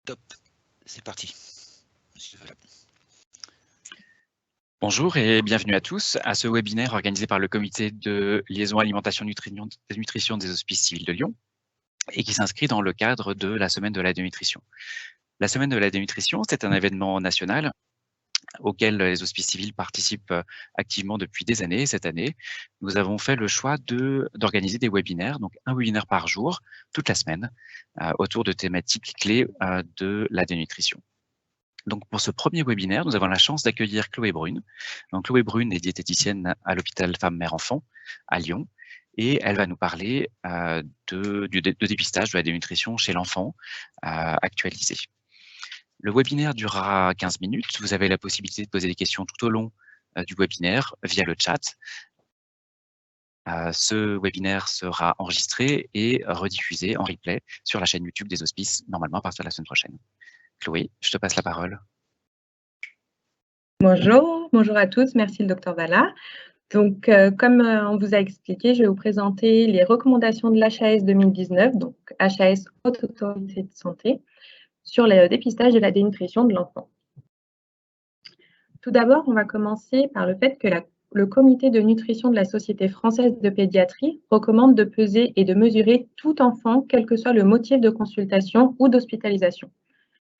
Top, c'est parti. Voilà. Bonjour et bienvenue à tous à ce webinaire organisé par le comité de liaison alimentation nutrition des Hospices civils de Lyon et qui s'inscrit dans le cadre de la semaine de la dénutrition. La semaine de la dénutrition, c'est un événement national auquel les Hospices civils participent activement depuis des années. Cette année, nous avons fait le choix d'organiser des webinaires, donc un webinaire par jour, toute la semaine, autour de thématiques clés de la dénutrition. Donc, pour ce premier webinaire, nous avons la chance d'accueillir Chloé Brune. Donc, Chloé Brune est diététicienne à l'hôpital Femmes-Mères-Enfants à Lyon et elle va nous parler de dépistage de la dénutrition chez l'enfant actualisé. Le webinaire durera 15 minutes. Vous avez la possibilité de poser des questions tout au long du webinaire via le chat. Ce webinaire sera enregistré et rediffusé en replay sur la chaîne YouTube des Hospices, normalement à partir de la semaine prochaine. Chloé, je te passe la parole. Bonjour à tous, merci le Dr Valla. Donc, comme on vous a expliqué, je vais vous présenter les recommandations de l'HAS 2019, donc HAS Haute Autorité de Santé, sur le dépistage de la dénutrition de l'enfant. Tout d'abord, on va commencer par le fait que le comité de nutrition de la Société française de pédiatrie recommande de peser et de mesurer tout enfant, quel que soit le motif de consultation ou d'hospitalisation.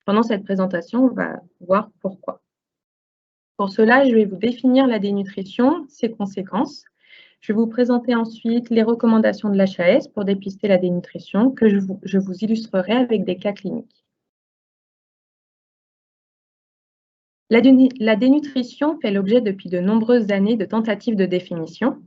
Pendant cette présentation, on va voir pourquoi. Pour cela, je vais vous définir la dénutrition, ses conséquences. Je vais vous présenter ensuite les recommandations de l'HAS pour dépister la dénutrition que je vous illustrerai avec des cas cliniques. La dénutrition fait l'objet depuis de nombreuses années de tentatives de définition,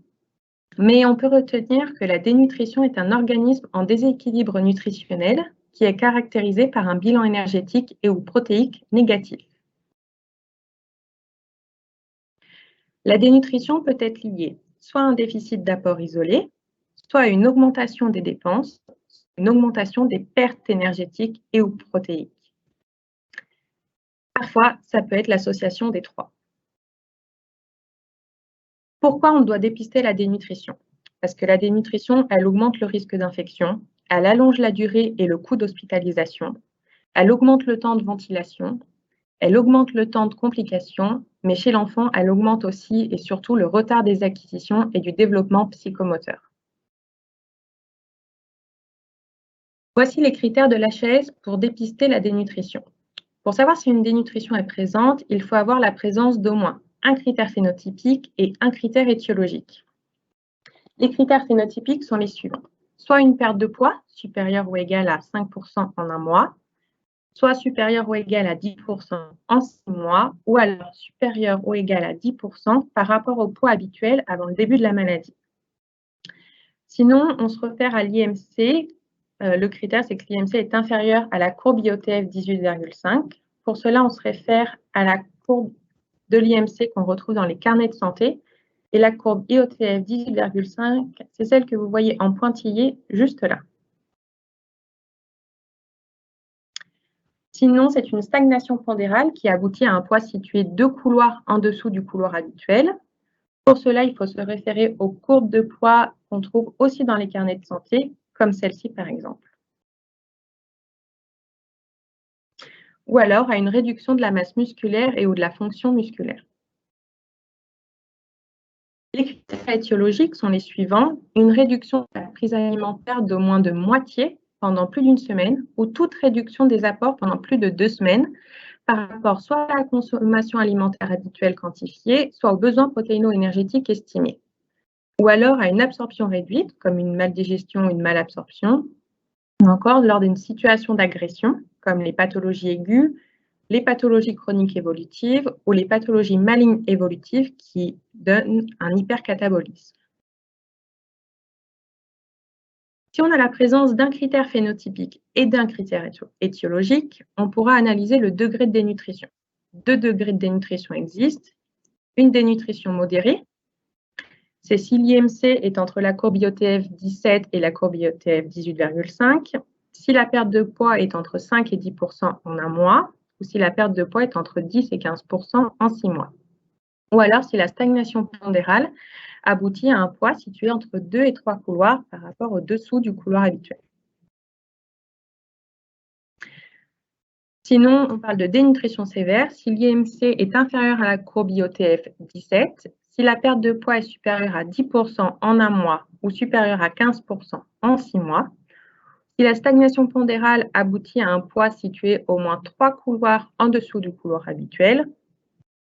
mais on peut retenir que la dénutrition est un organisme en déséquilibre nutritionnel qui est caractérisé par un bilan énergétique et ou protéique négatif. La dénutrition peut être liée soit à un déficit d'apport isolé, soit à une augmentation des dépenses, une augmentation des pertes énergétiques et ou protéiques. Parfois, ça peut être l'association des trois. Pourquoi on doit dépister la dénutrition? Parce que la dénutrition, elle augmente le risque d'infection, elle allonge la durée et le coût d'hospitalisation, elle augmente le temps de ventilation, elle augmente le temps de complications, mais chez l'enfant, elle augmente aussi et surtout le retard des acquisitions et du développement psychomoteur. Voici les critères de l'HAS pour dépister la dénutrition. Pour savoir si une dénutrition est présente, il faut avoir la présence d'au moins un critère phénotypique et un critère étiologique. Les critères phénotypiques sont les suivants. Soit une perte de poids supérieure ou égale à 5% en un mois, soit supérieure ou égale à 10% en 6 mois, ou alors supérieure ou égale à 10% par rapport au poids habituel avant le début de la maladie. Sinon, on se réfère à l'IMC. Le critère, c'est que l'IMC est inférieur à la courbe IOTF 18,5. Pour cela, on se réfère à la courbe de l'IMC qu'on retrouve dans les carnets de santé. Et la courbe IOTF 18,5, c'est celle que vous voyez en pointillé juste là. Sinon, c'est une stagnation pondérale qui aboutit à un poids situé 2 couloirs en dessous du couloir habituel. Pour cela, il faut se référer aux courbes de poids qu'on trouve aussi dans les carnets de santé, comme celle-ci par exemple. Ou alors à une réduction de la masse musculaire et ou de la fonction musculaire. Les critères étiologiques sont les suivants. Une réduction de la prise alimentaire d'au moins de moitié pendant plus d'une semaine ou toute réduction des apports pendant plus de 2 semaines par rapport soit à la consommation alimentaire habituelle quantifiée, soit aux besoins protéino-énergétiques estimés. Ou alors à une absorption réduite, comme une maldigestion ou une malabsorption, ou encore lors d'une situation d'agression, comme les pathologies aiguës, les pathologies chroniques évolutives ou les pathologies malignes évolutives qui donnent un hypercatabolisme. Si on a la présence d'un critère phénotypique et d'un critère étiologique, on pourra analyser le degré de dénutrition. 2 degrés de dénutrition existent. Une dénutrition modérée, c'est si l'IMC est entre la courbe IOTF 17 et la courbe IOTF 18,5, si la perte de poids est entre 5 et 10% en un mois, ou si la perte de poids est entre 10 et 15% en 6 mois. Ou alors si la stagnation pondérale aboutit à un poids situé entre 2 et 3 couloirs par rapport au dessous du couloir habituel. Sinon, on parle de dénutrition sévère si l'IMC est inférieur à la courbe IOTF 17, si la perte de poids est supérieure à 10% en un mois ou supérieure à 15% en 6 mois, si la stagnation pondérale aboutit à un poids situé au moins 3 couloirs en dessous du couloir habituel,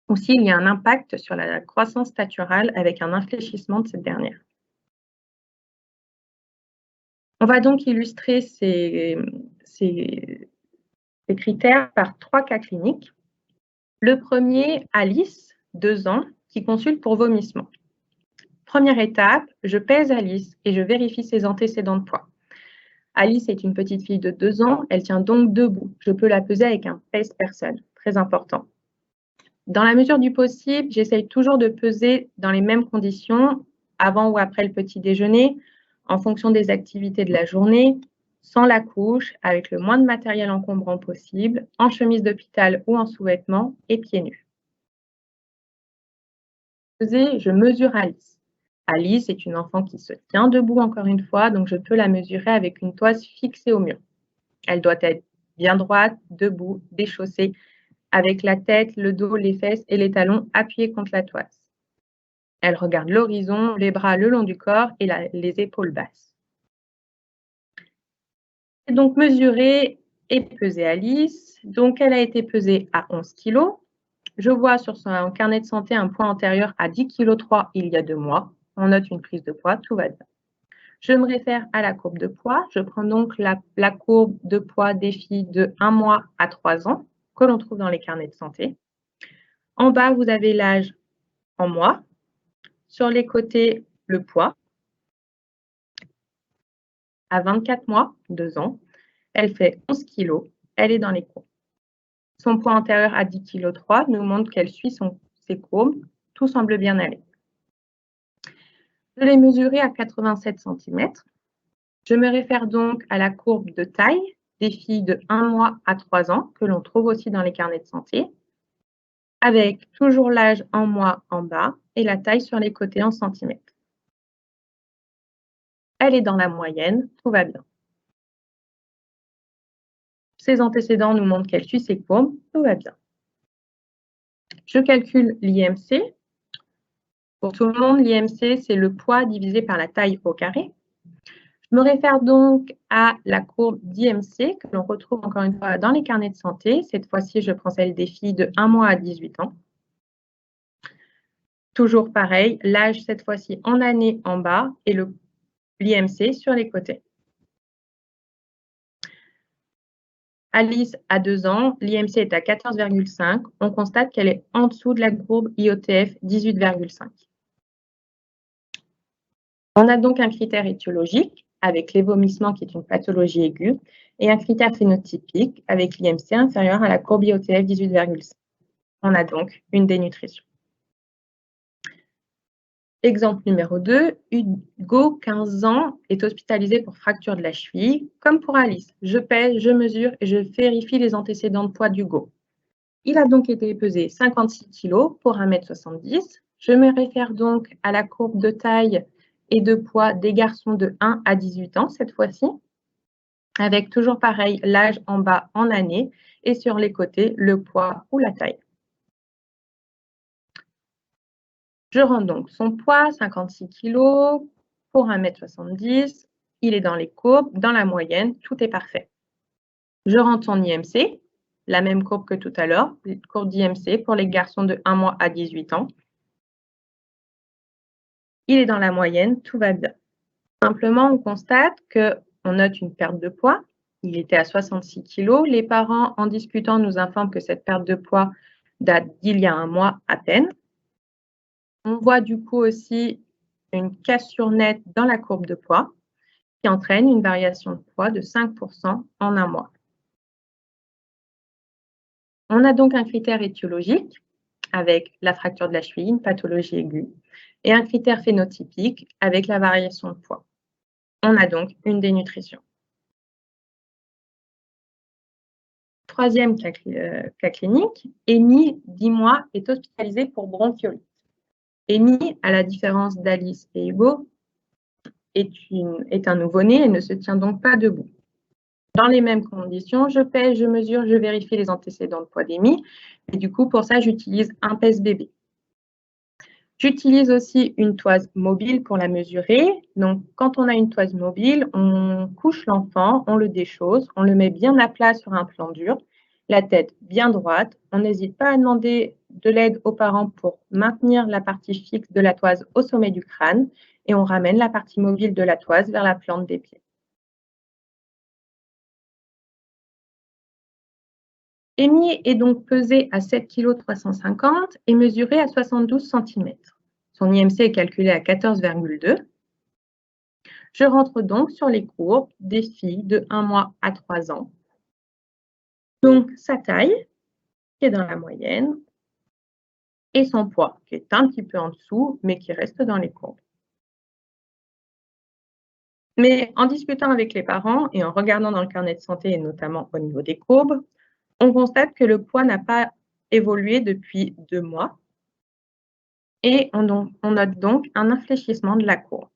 ou s'il y a un impact sur la croissance staturale avec un infléchissement de cette dernière. On va donc illustrer ces critères par 3 cas cliniques. Le premier, Alice, 2 ans, qui consulte pour vomissement. Première étape, je pèse Alice et je vérifie ses antécédents de poids. Alice est une petite fille de 2 ans, elle tient donc debout. Je peux la peser avec un pèse-personne, très important. Dans la mesure du possible, j'essaye toujours de peser dans les mêmes conditions, avant ou après le petit déjeuner, en fonction des activités de la journée, sans la couche, avec le moins de matériel encombrant possible, en chemise d'hôpital ou en sous-vêtements et pieds nus. Je mesure Alice. Alice est une enfant qui se tient debout encore une fois, donc je peux la mesurer avec une toise fixée au mur. Elle doit être bien droite, debout, déchaussée, avec la tête, le dos, les fesses et les talons appuyés contre la toise. Elle regarde l'horizon, les bras le long du corps et les épaules basses. Et donc mesurer et peser Alice. Donc elle a été pesée à 11 kg. Je vois sur son carnet de santé un poids antérieur à 10,3 kg il y a 2 mois. On note une prise de poids, tout va bien. Je me réfère à la courbe de poids. Je prends donc la courbe de poids des filles de 1 mois à 3 ans que l'on trouve dans les carnets de santé. En bas, vous avez l'âge en mois. Sur les côtés, le poids. À 24 mois, 2 ans, elle fait 11 kg. Elle est dans les courbes. Son poids antérieur à 10,3 kg nous montre qu'elle suit ses courbes. Tout semble bien aller. Je l'ai mesurée à 87 cm. Je me réfère donc à la courbe de taille des filles de 1 mois à 3 ans, que l'on trouve aussi dans les carnets de santé, avec toujours l'âge en mois en bas et la taille sur les côtés en centimètres. Elle est dans la moyenne, tout va bien. Ses antécédents nous montrent qu'elle suit ses courbes, tout va bien. Je calcule l'IMC. Pour tout le monde, l'IMC, c'est le poids divisé par la taille au carré. Je me réfère donc à la courbe d'IMC que l'on retrouve encore une fois dans les carnets de santé. Cette fois-ci, je prends celle des filles de 1 mois à 18 ans. Toujours pareil, l'âge cette fois-ci en année en bas et l'IMC sur les côtés. Alice a 2 ans, l'IMC est à 14,5. On constate qu'elle est en dessous de la courbe IOTF 18,5. On a donc un critère étiologique avec les vomissements qui est une pathologie aiguë et un critère phénotypique avec l'IMC inférieur à la courbe IOTF 18,5. On a donc une dénutrition. Exemple numéro 2, Hugo, 15 ans, est hospitalisé pour fracture de la cheville. Comme pour Alice, je pèse, je mesure et je vérifie les antécédents de poids d'Hugo. Il a donc été pesé 56 kg pour 1,70 m. Je me réfère donc à la courbe de taille et de poids des garçons de 1 à 18 ans cette fois-ci, avec toujours pareil l'âge en bas en année et sur les côtés le poids ou la taille. Je rentre donc son poids, 56 kg pour 1,70 m. Il est dans les courbes, dans la moyenne, tout est parfait. Je rentre son IMC, la même courbe que tout à l'heure, courbe d'IMC pour les garçons de 1 mois à 18 ans. Il est dans la moyenne, tout va bien. Simplement, on constate qu'on note une perte de poids. Il était à 66 kg. Les parents, en discutant, nous informent que cette perte de poids date d'il y a 1 mois à peine. On voit du coup aussi une cassure nette dans la courbe de poids qui entraîne une variation de poids de 5% en 1 mois. On a donc un critère étiologique avec la fracture de la cheville, une pathologie aiguë, et un critère phénotypique avec la variation de poids. On a donc une dénutrition. Troisième cas clinique, Amy, 10 mois, est hospitalisée pour bronchiolite. Amy, à la différence d'Alice et Hugo, est un nouveau-né et ne se tient donc pas debout. Dans les mêmes conditions, je pèse, je mesure, je vérifie les antécédents de poids d'émis. Et du coup, pour ça, j'utilise un pèse-bébé. J'utilise aussi une toise mobile pour la mesurer. Donc, quand on a une toise mobile, on couche l'enfant, on le déchausse, on le met bien à plat sur un plan dur, la tête bien droite. On n'hésite pas à demander de l'aide aux parents pour maintenir la partie fixe de la toise au sommet du crâne et on ramène la partie mobile de la toise vers la plante des pieds. Amy est donc pesé à 7,350 kg et mesuré à 72 cm. Son IMC est calculé à 14,2. Je rentre donc sur les courbes des filles de 1 mois à 3 ans. Donc, sa taille, qui est dans la moyenne, et son poids, qui est un petit peu en dessous, mais qui reste dans les courbes. Mais en discutant avec les parents et en regardant dans le carnet de santé, et notamment au niveau des courbes, on constate que le poids n'a pas évolué depuis 2 mois et on note donc un infléchissement de la courbe.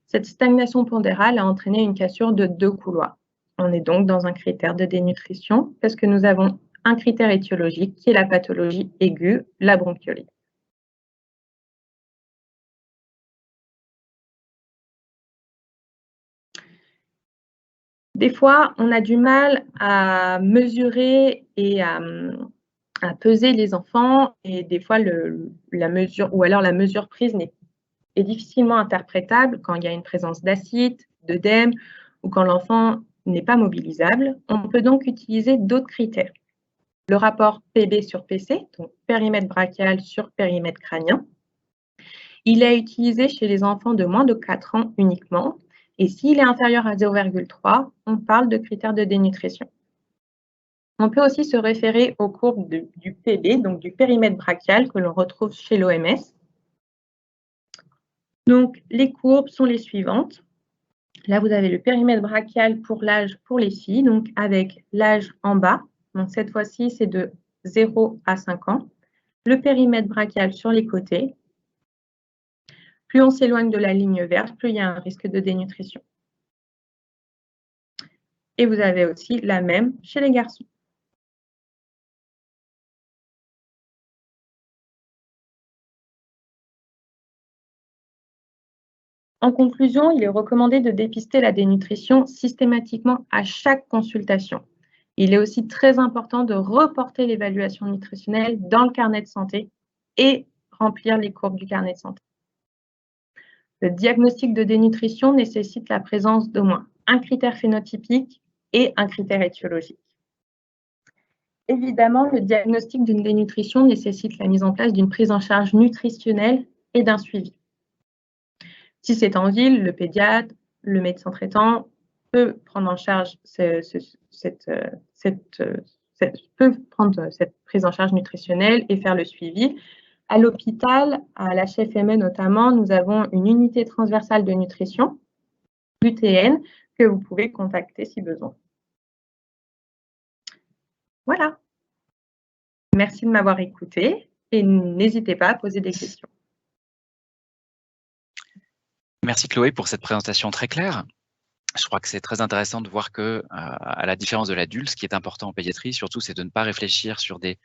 Cette stagnation pondérale a entraîné une cassure de 2 couloirs. On est donc dans un critère de dénutrition parce que nous avons un critère étiologique qui est la pathologie aiguë, la bronchiolite. Des fois, on a du mal à mesurer et à peser les enfants et des fois la mesure prise est difficilement interprétable quand il y a une présence d'acide, d'œdème ou quand l'enfant n'est pas mobilisable. On peut donc utiliser d'autres critères. Le rapport PB sur PC, donc périmètre brachial sur périmètre crânien. Il est utilisé chez les enfants de moins de 4 ans uniquement. Et s'il est inférieur à 0,3, on parle de critères de dénutrition. On peut aussi se référer aux courbes du PB, donc du périmètre brachial que l'on retrouve chez l'OMS. Donc, les courbes sont les suivantes. Là, vous avez le périmètre brachial pour l'âge pour les filles, donc avec l'âge en bas. Donc, cette fois-ci, c'est de 0 à 5 ans. Le périmètre brachial sur les côtés. Plus on s'éloigne de la ligne verte, plus il y a un risque de dénutrition. Et vous avez aussi la même chez les garçons. En conclusion, il est recommandé de dépister la dénutrition systématiquement à chaque consultation. Il est aussi très important de reporter l'évaluation nutritionnelle dans le carnet de santé et remplir les courbes du carnet de santé. Le diagnostic de dénutrition nécessite la présence d'au moins un critère phénotypique et un critère étiologique. Évidemment, le diagnostic d'une dénutrition nécessite la mise en place d'une prise en charge nutritionnelle et d'un suivi. Si c'est en ville, le pédiatre, le médecin traitant peut prendre en charge cette prise en charge nutritionnelle et faire le suivi. À l'hôpital, à l'HFME notamment, nous avons une unité transversale de nutrition, l'UTN, que vous pouvez contacter si besoin. Voilà. Merci de m'avoir écouté et n'hésitez pas à poser des questions. Merci Chloé pour cette présentation très claire. Je crois que c'est très intéressant de voir que, à la différence de l'adulte, ce qui est important en pédiatrie, surtout, c'est de ne pas réfléchir sur des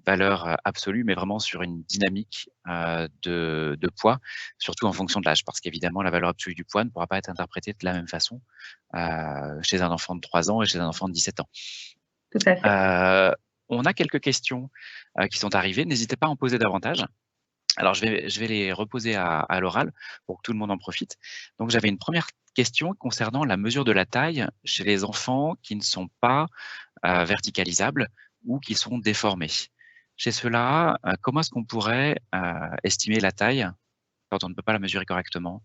valeurs absolues, mais vraiment sur une dynamique de poids, surtout en fonction de l'âge, parce qu'évidemment, la valeur absolue du poids ne pourra pas être interprétée de la même façon chez un enfant de 3 ans et chez un enfant de 17 ans. Tout à fait. On a quelques questions qui sont arrivées. N'hésitez pas à en poser davantage. Alors, je vais les reposer à l'oral pour que tout le monde en profite. Donc, j'avais une première question concernant la mesure de la taille chez les enfants qui ne sont pas verticalisables ou qui sont déformés. Chez ceux-là, comment est-ce qu'on pourrait estimer la taille quand on ne peut pas la mesurer correctement?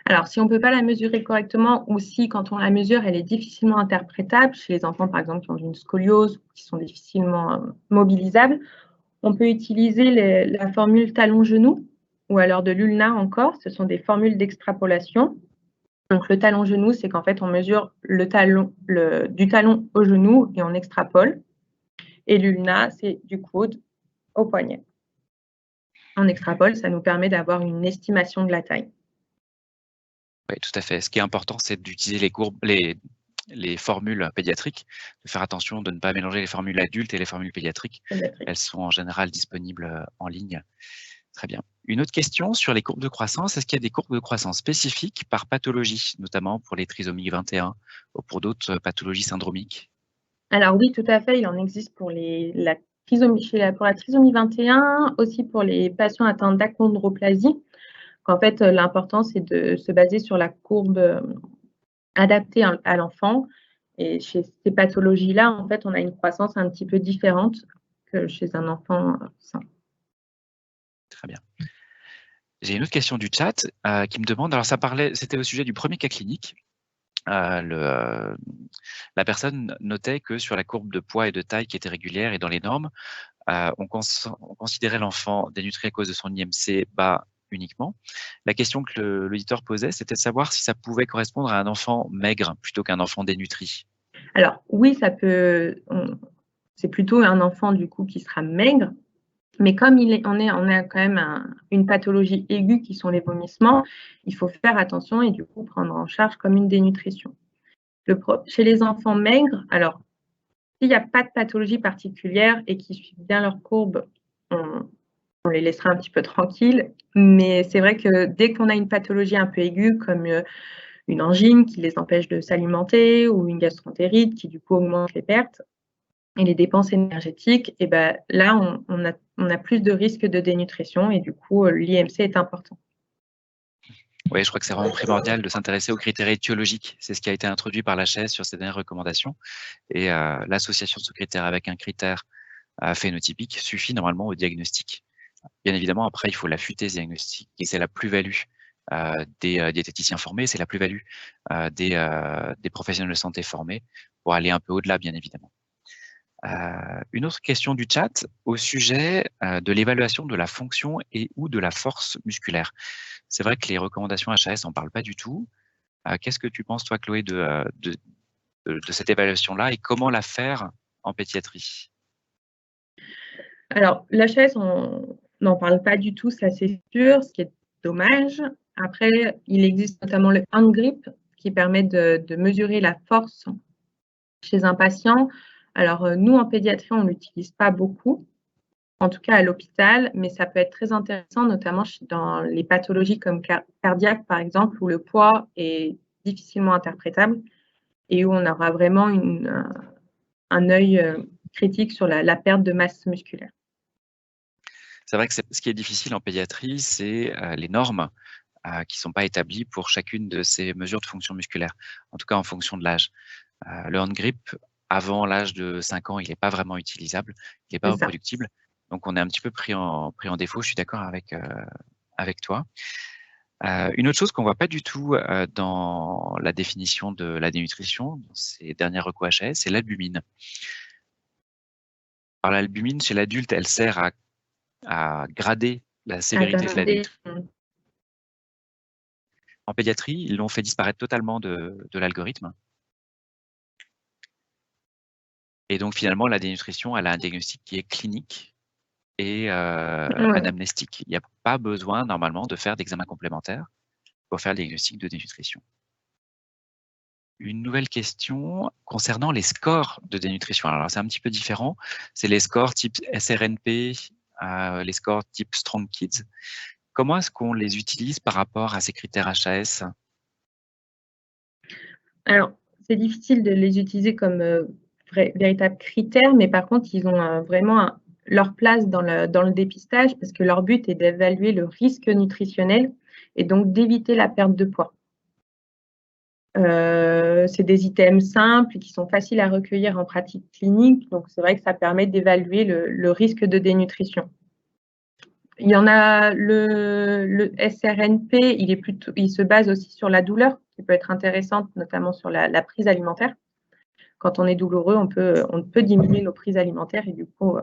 Alors, si on ne peut pas la mesurer correctement ou si, quand on la mesure, elle est difficilement interprétable, chez les enfants, par exemple, qui ont une scoliose, qui sont difficilement mobilisables, on peut utiliser la formule talon-genou ou alors de l'ULNA encore. Ce sont des formules d'extrapolation. Donc, le talon-genou, c'est qu'en fait, on mesure du talon au genou et on extrapole. Et l'ULNA, c'est du coude au poignet. On extrapole, ça nous permet d'avoir une estimation de la taille. Oui, tout à fait. Ce qui est important, c'est d'utiliser les formules pédiatriques, de faire attention de ne pas mélanger les formules adultes et les formules pédiatriques. Elles sont en général disponibles en ligne. Très bien. Une autre question sur les courbes de croissance. Est-ce qu'il y a des courbes de croissance spécifiques par pathologie, notamment pour les trisomies 21 ou pour d'autres pathologies syndromiques? Alors oui, tout à fait, il en existe pour la trisomie 21, aussi pour les patients atteints d'achondroplasie. En fait, l'important, c'est de se baser sur la courbe adaptée à l'enfant. Et chez ces pathologies-là, en fait, on a une croissance un petit peu différente que chez un enfant sain. Très bien. J'ai une autre question du chat qui me demande, alors c'était au sujet du premier cas clinique. La personne notait que sur la courbe de poids et de taille qui était régulière et dans les normes, on considérait l'enfant dénutri à cause de son IMC bas uniquement. La question que l'auditeur posait, c'était de savoir si ça pouvait correspondre à un enfant maigre plutôt qu'un enfant dénutri. Alors oui, ça peut. C'est plutôt un enfant du coup qui sera maigre, mais comme on a quand même une pathologie aiguë qui sont les vomissements, il faut faire attention et du coup prendre en charge comme une dénutrition. Chez les enfants maigres, alors s'il n'y a pas de pathologie particulière et qu'ils suivent bien leur courbe, on les laissera un petit peu tranquilles. Mais c'est vrai que dès qu'on a une pathologie un peu aiguë, comme une angine qui les empêche de s'alimenter ou une gastroentérite qui du coup augmente les pertes et les dépenses énergétiques, et ben là, on a plus de risques de dénutrition et du coup, l'IMC est important. Oui, je crois que c'est vraiment primordial de s'intéresser aux critères étiologiques. C'est ce qui a été introduit par la HAS sur ces dernières recommandations. Et l'association de ce critère avec un critère phénotypique suffit normalement au diagnostic. Bien évidemment, après, il faut l'affûter ce diagnostic et c'est la plus-value des diététiciens formés, c'est la plus-value des professionnels de santé formés pour aller un peu au-delà, bien évidemment. Une autre question du chat au sujet de l'évaluation de la fonction et ou de la force musculaire. C'est vrai que les recommandations HAS n'en parlent pas du tout. Qu'est-ce que tu penses, toi, Chloé, de cette évaluation-là et comment la faire en pédiatrie? Alors, l'HAS, on n'en parle pas du tout, ça c'est sûr, ce qui est dommage. Après, il existe notamment le hand grip qui permet de mesurer la force chez un patient. Alors, nous, en pédiatrie, on ne l'utilise pas beaucoup, en tout cas à l'hôpital, mais ça peut être très intéressant, notamment dans les pathologies comme cardiaque, par exemple, où le poids est difficilement interprétable et où on aura vraiment un œil critique sur la perte de masse musculaire. C'est vrai que ce qui est difficile en pédiatrie, c'est les normes qui ne sont pas établies pour chacune de ces mesures de fonction musculaire, en tout cas en fonction de l'âge. Le hand grip, avant l'âge de 5 ans, il n'est pas vraiment utilisable, il n'est pas reproductible. Donc, on est un petit peu pris en défaut, je suis d'accord avec toi. Une autre chose qu'on ne voit pas du tout dans la définition de la dénutrition, dans ces dernières recours HAS, c'est l'albumine. Alors, l'albumine, chez l'adulte, elle sert à grader la sévérité de la dénutrition. En pédiatrie, ils l'ont fait disparaître totalement de l'algorithme. Et donc, finalement, la dénutrition, elle a un diagnostic qui est clinique et anamnestique. Il n'y a pas besoin, normalement, de faire d'examen complémentaire pour faire le diagnostic de dénutrition. Une nouvelle question concernant les scores de dénutrition. Alors, c'est un petit peu différent. C'est les scores type SRNP, les scores type Strong Kids. Comment est-ce qu'on les utilise par rapport à ces critères HAS? Alors, c'est difficile de les utiliser comme véritables critères, mais par contre, ils ont vraiment leur place dans le dépistage parce que leur but est d'évaluer le risque nutritionnel et donc d'éviter la perte de poids. C'est des items simples qui sont faciles à recueillir en pratique clinique, donc c'est vrai que ça permet d'évaluer le risque de dénutrition. Il y en a le SRNP, il se base aussi sur la douleur, qui peut être intéressante, notamment sur la prise alimentaire. Quand on est douloureux, on peut diminuer nos prises alimentaires et du coup,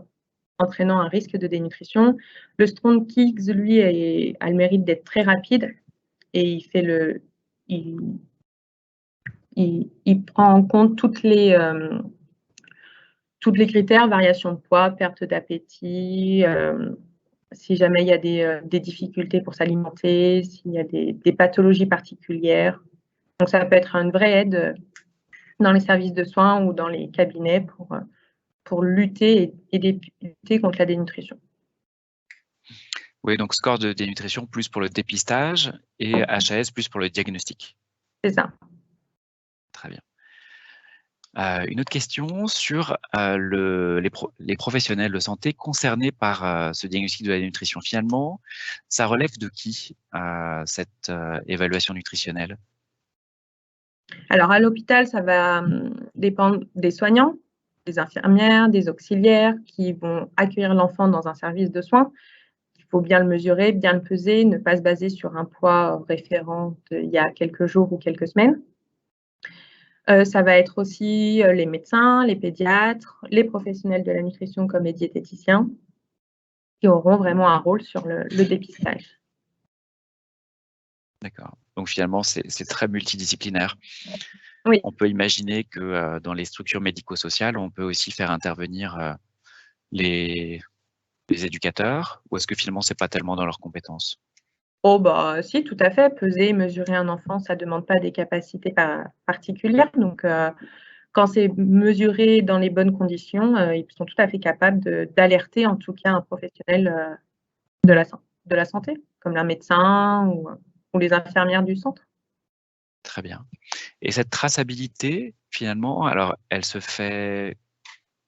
entraînant un risque de dénutrition. Le Strong Kids, lui, a le mérite d'être très rapide et il prend en compte toutes les critères, variation de poids, perte d'appétit, si jamais il y a des difficultés pour s'alimenter, s'il y a des pathologies particulières. Donc, ça peut être une vraie aide dans les services de soins ou dans les cabinets pour lutter et lutter contre la dénutrition. Oui, donc score de dénutrition plus pour le dépistage et HAS plus pour le diagnostic. C'est ça. Très bien. Une autre question sur les professionnels de santé concernés par ce diagnostic de la dénutrition. Finalement, ça relève de qui, cette évaluation nutritionnelle? Alors, à l'hôpital, ça va dépendre des soignants, des infirmières, des auxiliaires qui vont accueillir l'enfant dans un service de soins. Il faut bien le mesurer, bien le peser, ne pas se baser sur un poids référent d'il y a quelques jours ou quelques semaines. Ça va être aussi les médecins, les pédiatres, les professionnels de la nutrition comme les diététiciens qui auront vraiment un rôle sur le dépistage. D'accord. Donc finalement, c'est très multidisciplinaire. Oui. On peut imaginer que dans les structures médico-sociales, on peut aussi faire intervenir les éducateurs, ou est-ce que finalement, c'est pas tellement dans leurs compétences? Oh bah si, tout à fait. Peser, mesurer un enfant, ça ne demande pas des capacités particulières. Donc, quand c'est mesuré dans les bonnes conditions, ils sont tout à fait capables d'alerter en tout cas un professionnel de la santé, comme un médecin ou les infirmières du centre. Très bien. Et cette traçabilité, finalement, alors, elle se fait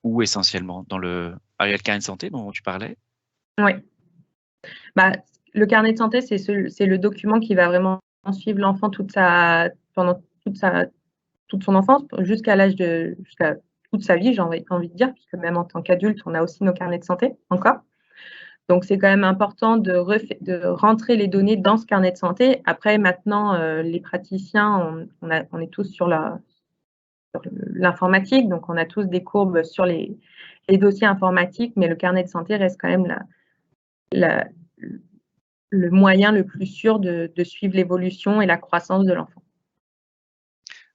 où essentiellement? Dans le carnet de santé dont tu parlais? Oui. Bah, le carnet de santé, c'est le document qui va vraiment suivre l'enfant pendant toute son enfance, jusqu'à toute sa vie, j'ai envie de dire, puisque même en tant qu'adulte, on a aussi nos carnets de santé encore. Donc, c'est quand même important de rentrer les données dans ce carnet de santé. Après, maintenant, les praticiens, on est tous sur l'informatique, donc on a tous des courbes sur les dossiers informatiques, mais le carnet de santé reste quand même le moyen le plus sûr de suivre l'évolution et la croissance de l'enfant.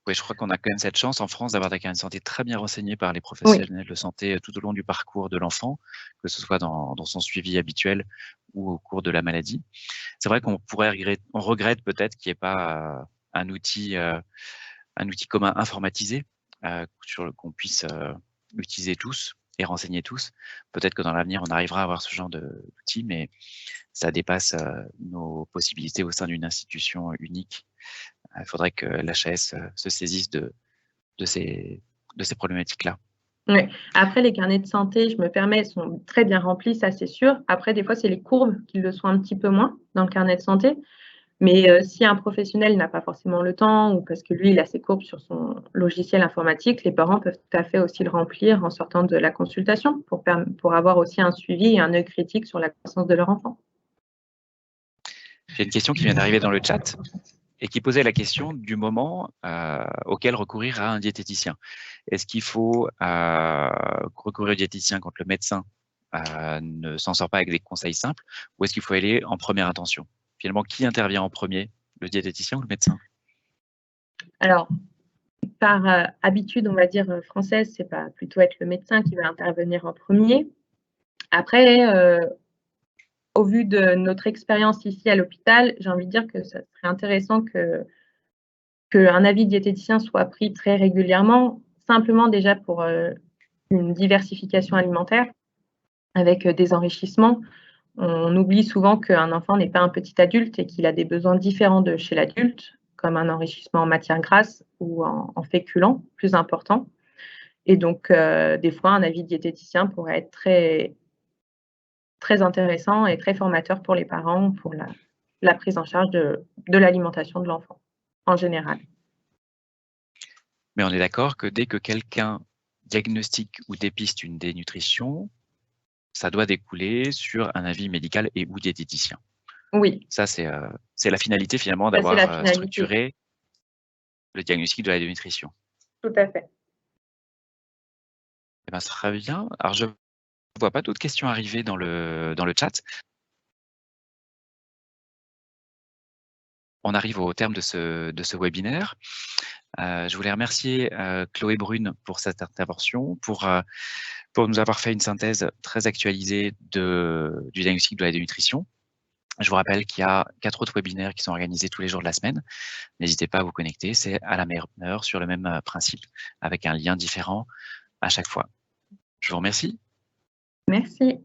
Oui, je crois qu'on a quand même cette chance en France d'avoir des carnets de santé très bien renseignés par les professionnels de santé tout au long du parcours de l'enfant, que ce soit dans son suivi habituel ou au cours de la maladie. C'est vrai qu'on regrette peut-être qu'il n'y ait pas un outil commun informatisé qu'on puisse utiliser tous et renseigner tous. Peut-être que dans l'avenir, on arrivera à avoir ce genre d'outils, mais ça dépasse nos possibilités au sein d'une institution unique. Il faudrait que l'HAS se saisisse de ces problématiques-là. Oui. Après, les carnets de santé, je me permets, sont très bien remplis, ça c'est sûr. Après, des fois, c'est les courbes qui le sont un petit peu moins dans le carnet de santé. Mais si un professionnel n'a pas forcément le temps ou parce que lui, il a ses courbes sur son logiciel informatique, les parents peuvent tout à fait aussi le remplir en sortant de la consultation pour avoir aussi un suivi et un œil critique sur la croissance de leur enfant. J'ai une question qui vient d'arriver dans le chat et qui posait la question du moment auquel recourir à un diététicien. Est-ce qu'il faut recourir au diététicien quand le médecin ne s'en sort pas avec des conseils simples, ou est-ce qu'il faut aller en première intention? Finalement, qui intervient en premier, le diététicien ou le médecin? Alors, par habitude, on va dire française, c'est pas plutôt être le médecin qui va intervenir en premier. Après, au vu de notre expérience ici à l'hôpital, j'ai envie de dire que ça serait intéressant qu'un avis diététicien soit pris très régulièrement, simplement déjà pour une diversification alimentaire avec des enrichissements. On oublie souvent qu'un enfant n'est pas un petit adulte et qu'il a des besoins différents de chez l'adulte, comme un enrichissement en matière grasse ou en féculents plus important. Et donc, des fois, un avis diététicien pourrait être très, très intéressant et très formateur pour les parents pour la prise en charge de l'alimentation de l'enfant en général. Mais on est d'accord que dès que quelqu'un diagnostique ou dépiste une dénutrition, ça doit découler sur un avis médical et ou diététicien. Oui. Ça, c'est la finalité finalement d'avoir structuré le diagnostic de la dénutrition. Tout à fait. Eh ben, très bien. Alors, je ne vois pas d'autres questions arriver dans le chat. On arrive au terme de ce webinaire. Je voulais remercier Chloé Brune pour cette intervention, pour pour nous avoir fait une synthèse très actualisée du diagnostic de la dénutrition. Je vous rappelle qu'il y a 4 autres webinaires qui sont organisés tous les jours de la semaine. N'hésitez pas à vous connecter, c'est à la même heure sur le même principe, avec un lien différent à chaque fois. Je vous remercie. Merci.